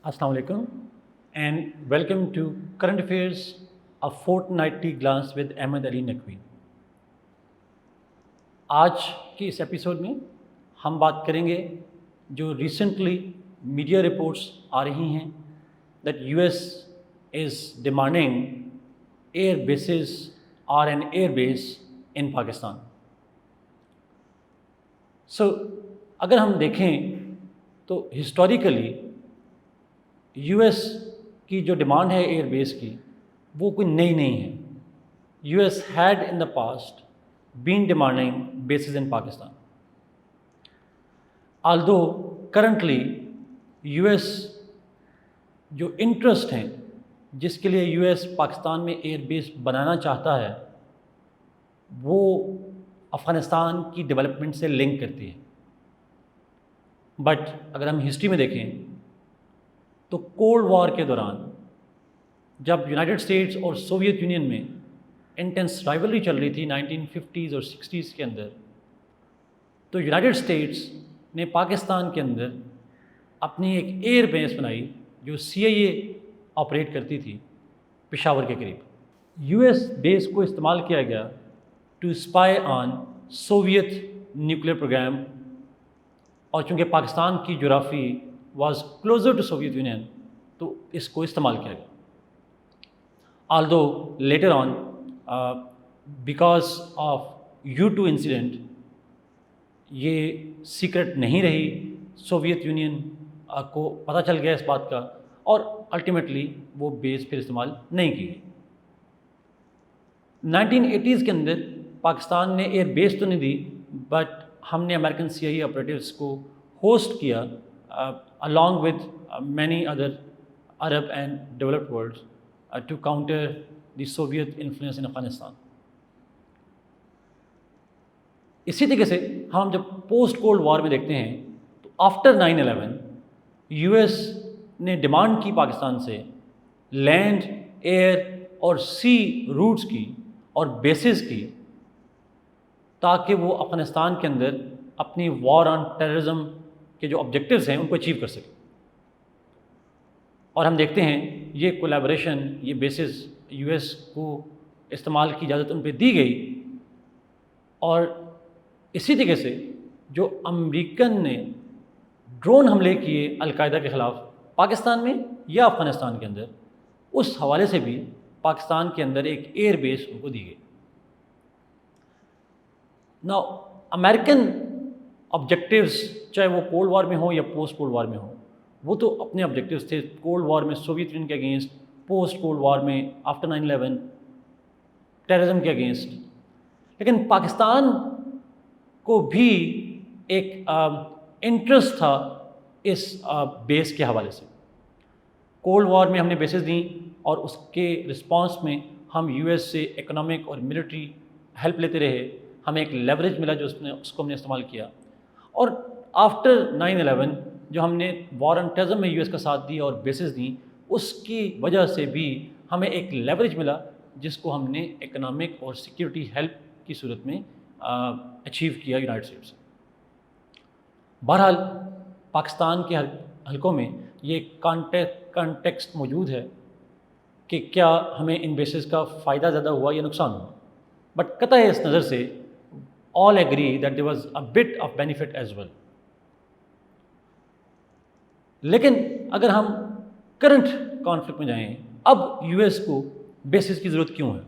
Assalamu alaikum and welcome to Current Affairs, a fortnightly glance with Ahmed Ali Naqvi. آج کی اس episode میں ہم بات کریں گے جو ریسنٹلی میڈیا رپورٹس آ رہی ہیں that US is demanding air bases اور an air base in Pakistan. So اگر ہم دیکھیں تو ہسٹوریکلی یو ایس کی جو ڈیمانڈ ہے ایئر بیس کی وہ کوئی نئی نہیں ہے. US had in the past been demanding bases in Pakistan. Although currently US جو انٹرسٹ ہیں جس کے لیے یو ایس پاکستان میں ایئر بیس بنانا چاہتا ہے وہ افغانستان کی ڈیولپمنٹ سے لنک کرتی ہے. بٹ اگر ہم ہسٹری میں دیکھیں تو کولڈ وار کے دوران جب یونائٹڈ اسٹیٹس اور سوویت یونین میں انٹینس رائیولری چل رہی تھی 1950s اور 60s کے اندر، تو یونائٹڈ اسٹیٹس نے پاکستان کے اندر اپنی ایک ایئر بیس بنائی جو CIA آپریٹ کرتی تھی پشاور کے قریب. یو ایس بیس کو استعمال کیا گیا to spy on Soviet nuclear programme, اور چونکہ پاکستان کی جغرافی was closer to Soviet Union تو اس کو استعمال کیا گیا. Although later on because of U2 incident یہ سیکرٹ نہیں رہی، سوویت یونین کو پتہ چل گیا اس بات کا اور الٹیمیٹلی وہ بیس پھر استعمال نہیں کی گئی. 1980s کے اندر پاکستان نے ایئر بیس تو نہیں دی بٹ ہم نے امریکن CIA آپریٹیوس کو ہوسٹ کیا along with many other Arab and developed worlds to counter the Soviet influence in Afghanistan. اسی طریقے سے ہم جب پوسٹ کولڈ وار میں دیکھتے ہیں تو آفٹر 9/11 یو ایس نے ڈیمانڈ کی پاکستان سے لینڈ، ایئر اور سی روٹس کی اور بیسز کی تاکہ وہ افغانستان کے اندر اپنی وار آن ٹیررزم کے جو آبجیکٹیوز ہیں ان کو اچیو کر سکے. اور ہم دیکھتے ہیں یہ کولیبریشن، یہ بیسز یو ایس کو استعمال کی اجازت ان پہ دی گئی. اور اسی طریقے سے جو امریکن نے ڈرون حملے کیے القاعدہ کے خلاف پاکستان میں یا افغانستان کے اندر، اس حوالے سے بھی پاکستان کے اندر ایک ایئر بیس ان کو دی گئی. نا امریکن آبجیکٹیوز چاہے وہ کولڈ وار میں ہوں یا پوسٹ کولڈ وار میں ہوں، وہ تو اپنے آبجیکٹیوز تھے. کولڈ وار میں سوویت یونین کے اگینسٹ، پوسٹ کولڈ وار میں آفٹر 9/11 ٹیررزم کے اگینسٹ. لیکن پاکستان کو بھی ایک انٹرسٹ تھا اس بیس کے حوالے سے. کولڈ وار میں ہم نے بیسز دیں اور اس کے رسپانس میں ہم یو ایس سے اکنامک اور ملٹری ہیلپ لیتے رہے. ہمیں ایک لیوریج ملا جو اس کو ہم نے استعمال کیا. اور آفٹر 9/11 جو ہم نے وار آن ٹیررزم میں یو ایس کا ساتھ دیا اور بیسز دیں، اس کی وجہ سے بھی ہمیں ایک لیوریج ملا جس کو ہم نے اکنامک اور سیکیورٹی ہیلپ کی صورت میں اچیو کیا یونائٹڈ اسٹیٹس. بہرحال پاکستان کے حلقوں میں یہ کانٹیکسٹ موجود ہے کہ کیا ہمیں ان بیسز کا فائدہ زیادہ ہوا یا نقصان ہوا. بٹ قطع اس نظر سے all agree that there was a bit of benefit as well. لیکن اگر ہم کرنٹ کانفلکٹ میں جائیں، اب یو ایس کو بیسز کی ضرورت کیوں ہے،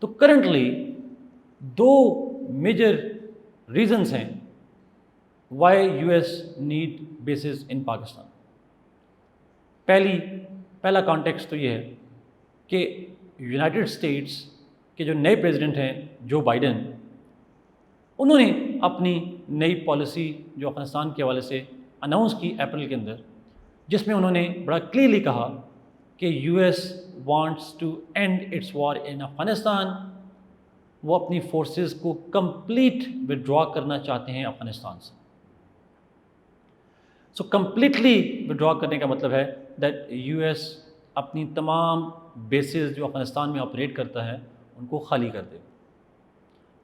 تو کرنٹلی دو میجر ریزنس ہیں why U S need bases in Pakistan. پہلا کانٹیکسٹ تو یہ ہے کہ یونائٹڈ اسٹیٹس کہ جو نئے پریزیڈنٹ ہیں جو بائیڈن، انہوں نے اپنی نئی پالیسی جو افغانستان کے حوالے سے اناؤنس کی اپریل کے اندر، جس میں انہوں نے بڑا کلیئرلی کہا کہ U S wants to end its war in Afghanistan. وہ اپنی فورسز کو کمپلیٹ ودرا کرنا چاہتے ہیں افغانستان سے. سو کمپلیٹلی ودرا کرنے کا مطلب ہے دیٹ یو ایس اپنی تمام بیسز جو افغانستان میں آپریٹ کرتا ہے ان کو خالی کر دے.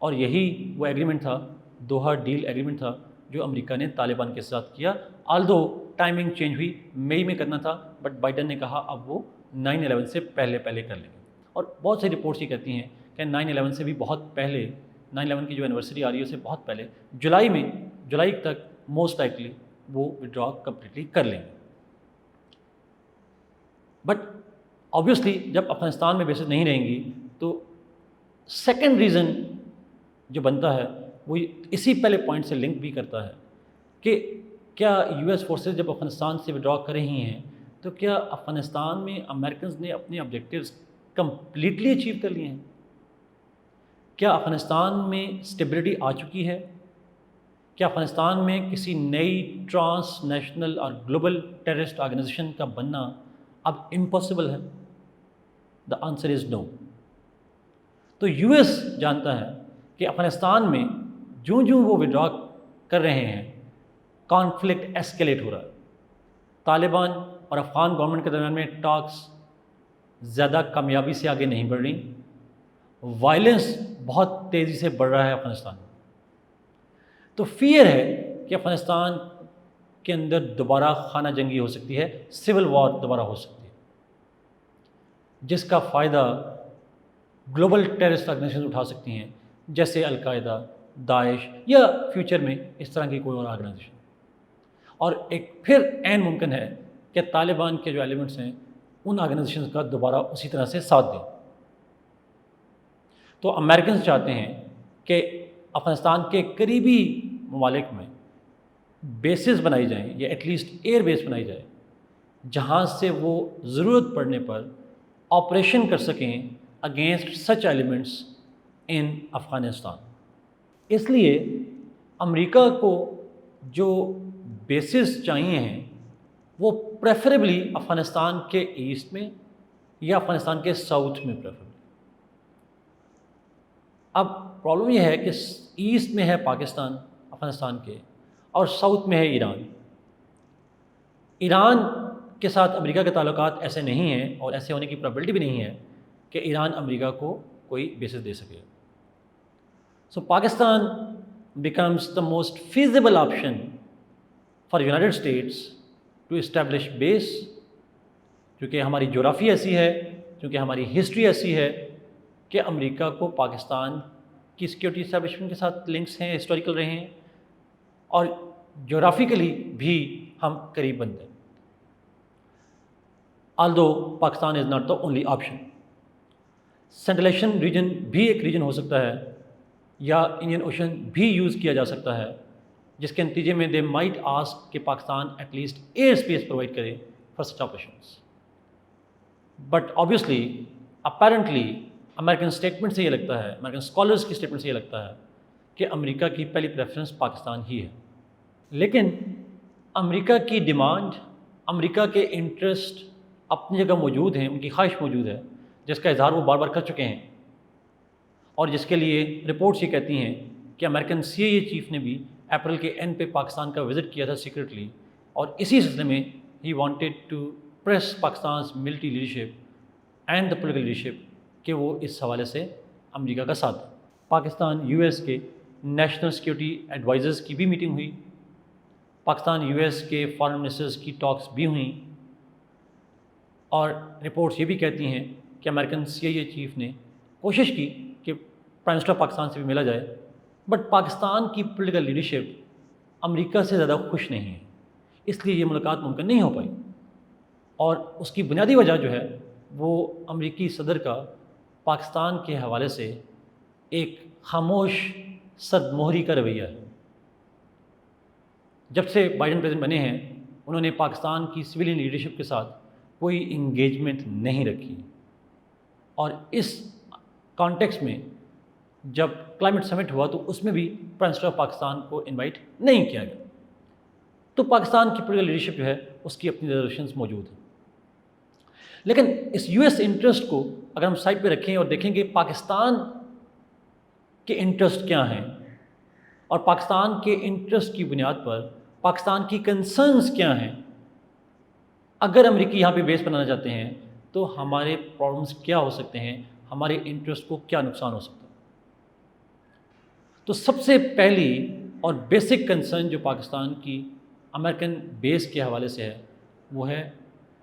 اور یہی وہ ایگریمنٹ تھا، دوحہ ڈیل ایگریمنٹ تھا جو امریکہ نے طالبان کے ساتھ کیا. آلدو ٹائمنگ چینج ہوئی، مئی میں کرنا تھا بٹ بائیڈن نے کہا اب وہ 9/11 سے پہلے کر لیں گے. اور بہت سی رپورٹس یہ کہتی ہیں کہ 9/11 سے بھی بہت پہلے، 9/11 کی جو اینیورسری آ رہی ہے اس سے بہت پہلے جولائی تک موسٹ لائکلی وہ وڈرا کمپلیٹلی کر لیں گے. بٹ آبویسلی جب افغانستان میں بیسز نہیں رہیں گی تو سیکنڈ ریزن جو بنتا ہے وہ اسی پہلے پوائنٹ سے لنک بھی کرتا ہے کہ کیا یو ایس فورسز جب افغانستان سے وڈرا کر رہی ہیں تو کیا افغانستان میں امریکنز نے اپنے آبجیکٹیوز کمپلیٹلی اچیو کر لیے ہیں؟ کیا افغانستان میں اسٹیبلٹی آ چکی ہے؟ کیا افغانستان میں کسی نئی ٹرانس نیشنل اور گلوبل ٹیررسٹ آرگنائزیشن کا بننا اب امپاسبل ہے؟ دا آنسر از نو. تو یو ایس جانتا ہے کہ افغانستان میں جو وہ وڈرا کر رہے ہیں کانفلکٹ ایسکیلیٹ ہو رہا ہے. طالبان اور افغان گورنمنٹ کے درمیان میں ٹاکس زیادہ کامیابی سے آگے نہیں بڑھ رہی. وائلنس بہت تیزی سے بڑھ رہا ہے افغانستان میں. تو فیئر ہے کہ افغانستان کے اندر دوبارہ خانہ جنگی ہو سکتی ہے، سول وار دوبارہ ہو سکتی ہے، جس کا فائدہ گلوبل ٹیررسٹ آرگنائزیشن اٹھا سکتی ہیں جیسے القاعدہ، داعش یا فیوچر میں اس طرح کی کوئی اور آرگنائزیشن. اور ایک پھر عین ممکن ہے کہ طالبان کے جو ایلیمنٹس ہیں ان آرگنائزیشنز کا دوبارہ اسی طرح سے ساتھ دیں. تو امریکنز چاہتے ہیں کہ افغانستان کے قریبی ممالک میں بیسز بنائی جائیں یا ایٹ لیسٹ ایئر بیس بنائی جائے جہاں سے وہ ضرورت پڑنے پر آپریشن کر سکیں against such elements in Afghanistan. اس لیے امریکہ کو جو بیسز چاہیے ہیں وہ پریفریبلی افغانستان کے ایسٹ میں یا افغانستان کے ساؤتھ میں پریفریبلی. اب پرابلم یہ ہے کہ ایسٹ میں ہے پاکستان افغانستان کے اور ساؤتھ میں ہے ایران. ایران کے ساتھ امریکہ کے تعلقات ایسے نہیں ہیں اور ایسے ہونے کی پرابلٹی بھی نہیں ہے کہ ایران امریکہ کو کوئی بیسز دے سکے. So Pakistan becomes the most feasible option for United States to establish base, کیونکہ ہماری جغرافی ایسی ہے، کیونکہ ہماری ہسٹری ایسی ہے کہ امریکہ کو پاکستان کی سیکورٹی اسٹیبلشمنٹ کے ساتھ لنکس ہیں، ہسٹوریکل رہے ہیں اور جغرافیکلی بھی ہم قریب بنتے ہیں. آلدو Pakistan is not the only option. Central Asian region بھی ایک ریجن ہو سکتا ہے یا انڈین اوشن بھی یوز کیا جا سکتا ہے جس کے نتیجے میں دے مائٹ آسک کہ Pakistan at least air space provide کرے for such operations. But obviously apparently American statement سے یہ لگتا ہے، امریکن اسکالرس کی اسٹیٹمنٹ سے یہ لگتا ہے کہ امریکہ کی پہلی پریفرنس پاکستان ہی ہے. لیکن امریکہ کی ڈیمانڈ، امریکہ کے انٹرسٹ اپنی جگہ موجود ہیں، ان کی خواہش موجود ہے جس کا اظہار وہ بار بار کر چکے ہیں اور جس کے لیے رپورٹس یہ کہتی ہیں کہ امریکن CIA چیف نے بھی اپریل کے اینڈ پہ پاکستان کا وزٹ کیا تھا سیکرٹلی، اور اسی سلسلے میں he wanted to press Pakistan's military leadership and the political leadership کہ وہ اس حوالے سے امریکہ کا ساتھ دیں. پاکستان US کے نیشنل سیکورٹی ایڈوائزرز کی بھی میٹنگ ہوئی، پاکستان US کے فارن منسٹرز کی ٹاکس بھی ہوئیں، اور رپورٹس یہ بھی کہتی ہیں کہ امریکن CIA چیف نے کوشش کی کہ پرائم منسٹر پاکستان سے بھی ملا جائے، بٹ پاکستان کی پولیٹیکل لیڈرشپ امریکہ سے زیادہ خوش نہیں ہے، اس لیے یہ ملاقات ممکن نہیں ہو پائی. اور اس کی بنیادی وجہ جو ہے وہ امریکی صدر کا پاکستان کے حوالے سے ایک خاموش سرد مہری کا رویہ ہے. جب سے بائیڈن پریزیڈنٹ بنے ہیں انہوں نے پاکستان کی سویلین لیڈرشپ کے ساتھ کوئی انگیجمنٹ نہیں رکھی، اور اس کانٹیکس میں جب کلائمیٹ سمٹ ہوا تو اس میں بھی پرائم منسٹر آف پاکستان کو انوائٹ نہیں کیا گیا. تو پاکستان کی پولیٹیکل لیڈرشپ جو ہے اس کی اپنی ریزرویشنز موجود ہیں. لیکن اس US انٹرسٹ کو اگر ہم سائڈ پہ رکھیں اور دیکھیں کہ پاکستان کے انٹرسٹ کیا ہیں اور پاکستان کے انٹرسٹ کی بنیاد پر پاکستان کی کنسرنز کیا ہیں، اگر امریکی یہاں پہ بیس بنانا چاہتے ہیں تو ہمارے پرابلمس کیا ہو سکتے ہیں، ہمارے انٹرسٹ کو کیا نقصان ہو سکتا ہے. تو سب سے پہلی اور بیسک کنسرن جو پاکستان کی امریکن بیس کے حوالے سے ہے، وہ ہے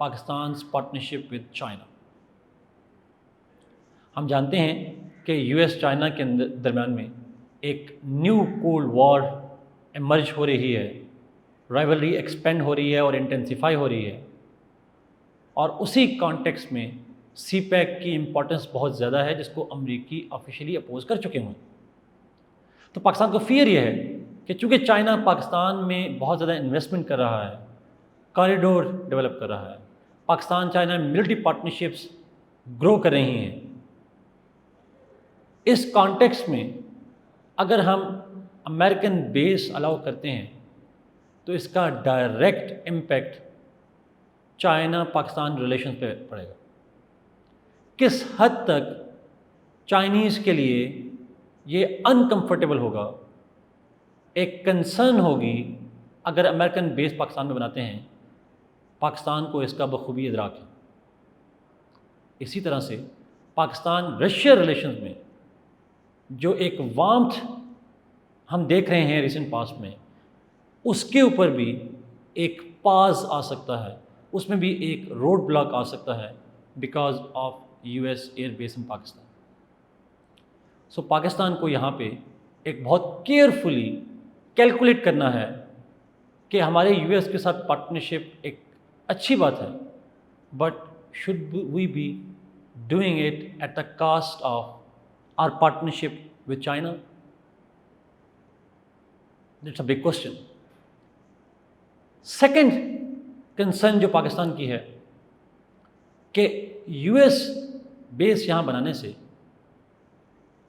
پاکستان's پارٹنرشپ وتھ چائنا۔ ہم جانتے ہیں کہ یو ایس چائنا کے درمیان میں ایک نیو کولڈ وار ایمرج ہو رہی ہے، رائیولری ایکسپینڈ ہو رہی ہے اور انٹینسیفائی ہو رہی ہے، اور اسی کانٹیکس میں سی پیک کی امپورٹنس بہت زیادہ ہے، جس کو امریکی آفیشلی اپوز کر چکے ہیں۔ تو پاکستان کو فیئر یہ ہے کہ چونکہ چائنا پاکستان میں بہت زیادہ انویسٹمنٹ کر رہا ہے، کاریڈور ڈیولپ کر رہا ہے، پاکستان چائنا ملٹری پارٹنرشپس گرو کر رہی ہیں، اس کانٹیکس میں اگر ہم امریکن بیس الاؤ کرتے ہیں تو اس کا direct impact China Pakistan relation پہ پڑے گا۔ کس حد تک چائنیز کے لیے یہ انکمفرٹیبل ہوگا، ایک کنسرن ہوگی اگر امریکن بیس پاکستان میں بناتے ہیں، پاکستان کو اس کا بخوبی ادراک ہے۔ اسی طرح سے پاکستان رشیا ریلیشنز میں جو ایک وارمتھ ہم دیکھ رہے ہیں ریسنٹ پاسٹ میں، اس کے اوپر بھی ایک پاز آ سکتا ہے، اس میں بھی ایک روڈ بلاک آ سکتا ہے because of U S air base in Pakistan. So Pakistan کو یہاں پہ ایک بہت کیئرفلی کیلکولیٹ کرنا ہے کہ ہمارے یو ایس کے ساتھ پارٹنرشپ ایک اچھی بات ہے، but should we be doing it at the cost of our partnership with China? That's a big question. Second concern جو پاکستان کی ہے کہ یو ایس بیس یہاں بنانے سے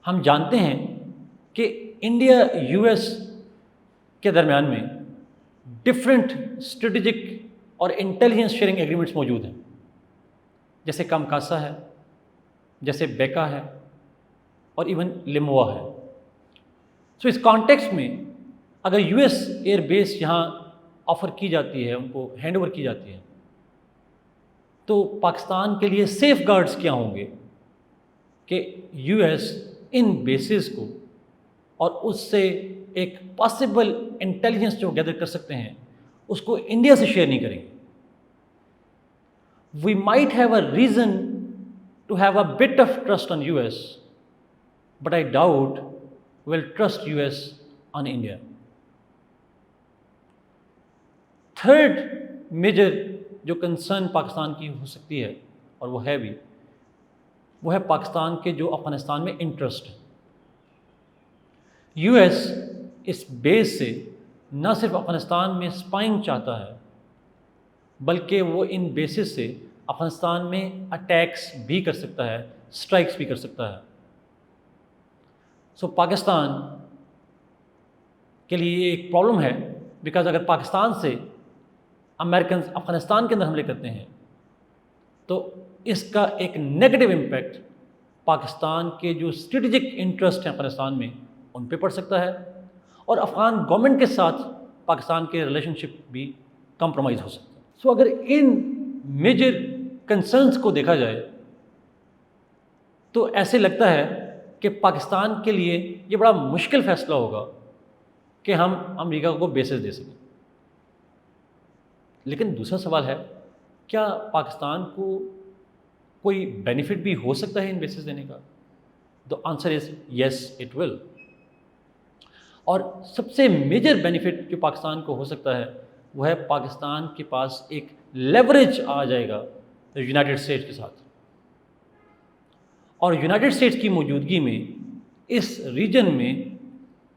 ہم جانتے ہیں کہ انڈیا یو ایس کے درمیان میں ڈفرینٹ اسٹریٹجک اور انٹیلیجنس شیئرنگ ایگریمنٹس موجود ہیں، جیسے کامکاسا ہے، جیسے بیکا ہے، اور ایون لموا ہے۔ سو اس کانٹیکس میں اگر یو ایس ایئر بیس یہاں آفر کی جاتی ہے، ان کو ہینڈ اوور کی جاتی ہے، تو پاکستان کے لیے سیف گارڈز کیا ہوں گے کہ یو ایس ان بیسز کو اور اس سے ایک پاسبل انٹیلیجنس جو گیدر کر سکتے ہیں اس کو انڈیا سے شیئر نہیں کریں گے۔ We might have a reason to have a bit of trust on US, but I doubt will trust US on India. Third major جو کنسرن پاکستان کی ہو سکتی ہے، اور وہ ہے بھی، وہ ہے پاکستان کے جو افغانستان میں انٹرسٹ ہے۔ یو ایس اس بیس سے نہ صرف افغانستان میں اسپائنگ چاہتا ہے، بلکہ وہ ان بیسز سے افغانستان میں اٹیکس بھی کر سکتا ہے، اسٹرائکس بھی کر سکتا ہے۔ سو پاکستان کے لیے یہ ایک پرابلم ہے، بیکاز اگر پاکستان سے امریکنز افغانستان کے اندر حملے کرتے ہیں تو اس کا ایک نیگیٹو امپیکٹ پاکستان کے جو اسٹریٹجک انٹرسٹ ہیں افغانستان میں ان پہ پڑ سکتا ہے، اور افغان گورنمنٹ کے ساتھ پاکستان کے ریلیشن شپ بھی کمپرومائز ہو سکتا ہے۔ سو اگر ان میجر کنسرنس کو دیکھا جائے تو ایسے لگتا ہے کہ پاکستان کے لیے یہ بڑا مشکل فیصلہ ہوگا کہ ہم امریکہ کو بیسز دے سکیں۔ لیکن دوسرا سوال ہے، کیا پاکستان کو کوئی بینیفٹ بھی ہو سکتا ہے ان بیسز دینے کا؟ The answer is yes, it will۔ اور سب سے میجر بینیفٹ جو پاکستان کو ہو سکتا ہے وہ ہے پاکستان کے پاس ایک لیوریج آ جائے گا یونائٹڈ اسٹیٹس کے ساتھ، اور یونائٹڈ اسٹیٹس کی موجودگی میں اس ریجن میں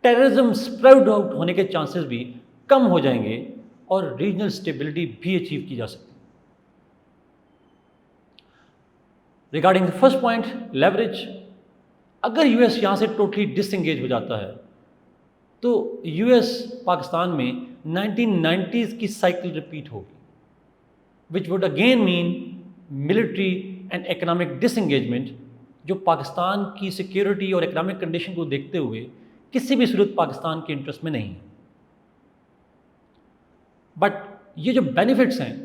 ٹیررزم اسپریڈ آؤٹ ہونے کے چانسز بھی کم ہو جائیں گے، اور ریجنل اسٹیبلٹی بھی اچیو کی جا سکتی ہے۔ Regarding the first point, leverage, اگر یو ایس یہاں سے ٹوٹلی ڈس انگیج ہو جاتا ہے تو یو ایس پاکستان میں 1990s کی سائیکل ریپیٹ ہوگی، which would again mean military and economic disengagement, جو پاکستان کی سیکیورٹی اور اکنامک کنڈیشن کو دیکھتے ہوئے کسی بھی صورت پاکستان کے انٹرسٹ میں نہیں ہے۔ بٹ یہ جو بینیفٹس ہیں،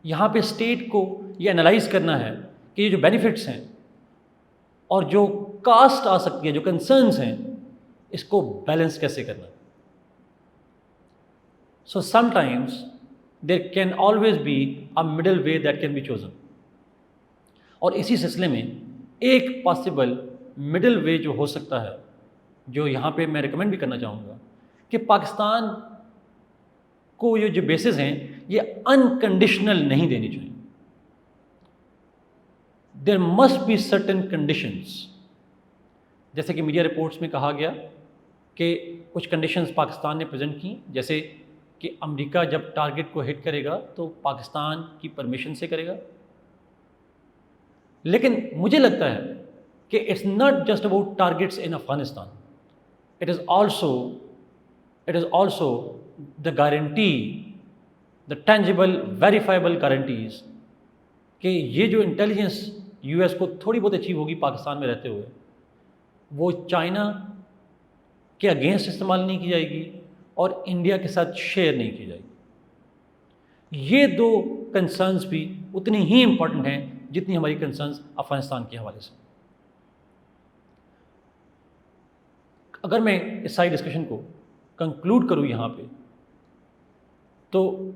یہاں پہ اسٹیٹ کو یہ انالائز کرنا ہے کہ یہ جو بینیفٹس ہیں اور جو کاسٹ آ سکتی ہے، جو کنسرنس ہیں، اس کو بیلنس کیسے کرنا ہے۔ So sometimes there can always be a middle way that can be chosen. اور اسی سلسلے میں ایک پاسبل مڈل وے جو ہو سکتا ہے، جو یہاں پہ میں ریکمینڈ بھی کرنا چاہوں گا، کہ پاکستان کو یہ جو بیسز ہیں یہ انکنڈیشنل نہیں دینی چاہیے. There must be certain conditions. جیسے کہ میڈیا رپورٹس میں کہا گیا کہ کچھ کنڈیشنز پاکستان نے پریزنٹ کی، جیسے کہ امریکہ جب ٹارگٹ کو ہٹ کرے گا تو پاکستان کی پرمیشن سے کرے گا. لیکن مجھے لگتا ہے کہ it's not just about targets in Afghanistan. It is also the guarantee, the tangible verifiable guarantees کہ یہ جو انٹیلیجنس یو ایس کو تھوڑی بہت اچیو ہوگی پاکستان میں رہتے ہوئے، وہ چائنا کے اگینسٹ استعمال نہیں کی جائے گی اور انڈیا کے ساتھ شیئر نہیں کی جائے گی. یہ دو کنسرنز بھی اتنی ہی امپورٹنٹ ہیں جتنی ہماری کنسرنز افغانستان کے حوالے سے. اگر میں اس ساری ڈسکشن کو کنکلوڈ کروں یہاں پہ، تو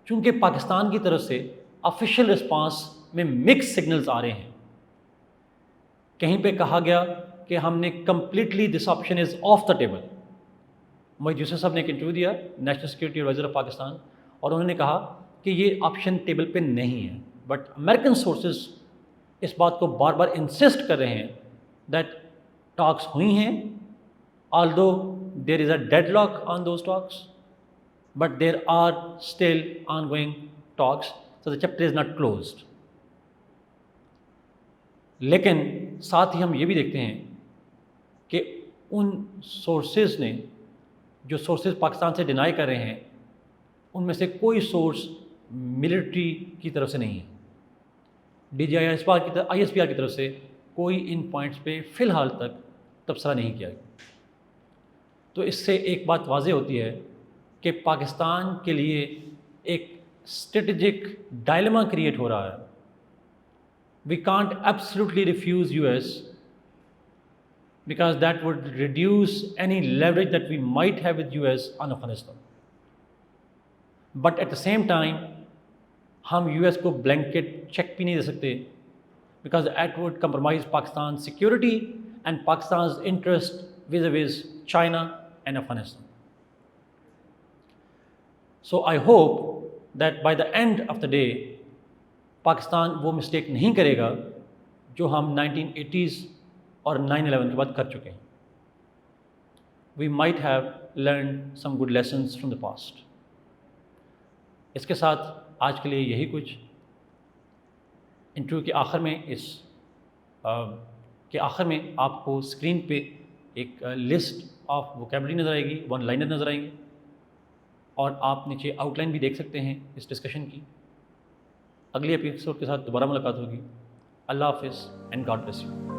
چونکہ پاکستان کی طرف سے آفیشیل رسپانس میں مکس سگنلز آ رہے ہیں. کہیں پہ کہا گیا کہ ہم نے completely this option is off the table. Muhammad Yusuf sahab نے ایک انٹرویو دیا، national security advisor of Pakistan, اور انہوں نے کہا کہ یہ آپشن ٹیبل پہ نہیں ہے. بٹ امریکن سورسز اس بات کو بار بار انسسٹ کر رہے ہیں دیٹ ٹاکس ہوئی ہیں، although there is a deadlock on those talks, but there are still ongoing talks, so the chapter is not closed. لیکن ساتھ ہی ہم یہ بھی دیکھتے ہیں کہ ان سورسز نے، جو سورسز پاکستان سے ڈینائی کر رہے ہیں، ان میں سے کوئی سورس ملٹری کی طرف سے نہیں ہے. DG ISPR کی طرف سے کوئی ان پوائنٹس پہ فی الحال تک تبصرہ نہیں کیا گیا. تو اس سے ایک بات واضح ہوتی ہے کہ پاکستان کے لیے ایک اسٹریٹجک ڈائلما کریٹ ہو رہا ہے. We can't absolutely refuse US because that would reduce any leverage that we might have with US on Afghanistan. But at the same time, ہم یو ایس کو بلینکٹ چیک بھی نہیں دے سکتے because that would compromise Pakistan's security and Pakistan's interest vis-a-vis China and Afghanistan. So I hope that by the end of the day, Pakistan وہ mistake نہیں کرے گا جو ہم 1980s اور 9/11 کے بعد کر چکے ہیں. We might have learned some good lessons from the past. اس کے ساتھ آج کے لیے یہی کچھ. انٹرویو کے آخر میں آپ کو اسکرین پہ ایک لسٹ آف ووکیبلری نظر آئے گی، ون لائنر نظر آئیں گے، اور آپ نیچے آؤٹ لائن بھی دیکھ سکتے ہیں اس ڈسکشن کی. اگلی ایپیسوڈ کے ساتھ دوبارہ ملاقات ہوگی. اللہ حافظ اینڈ گاڈ بلیس یو.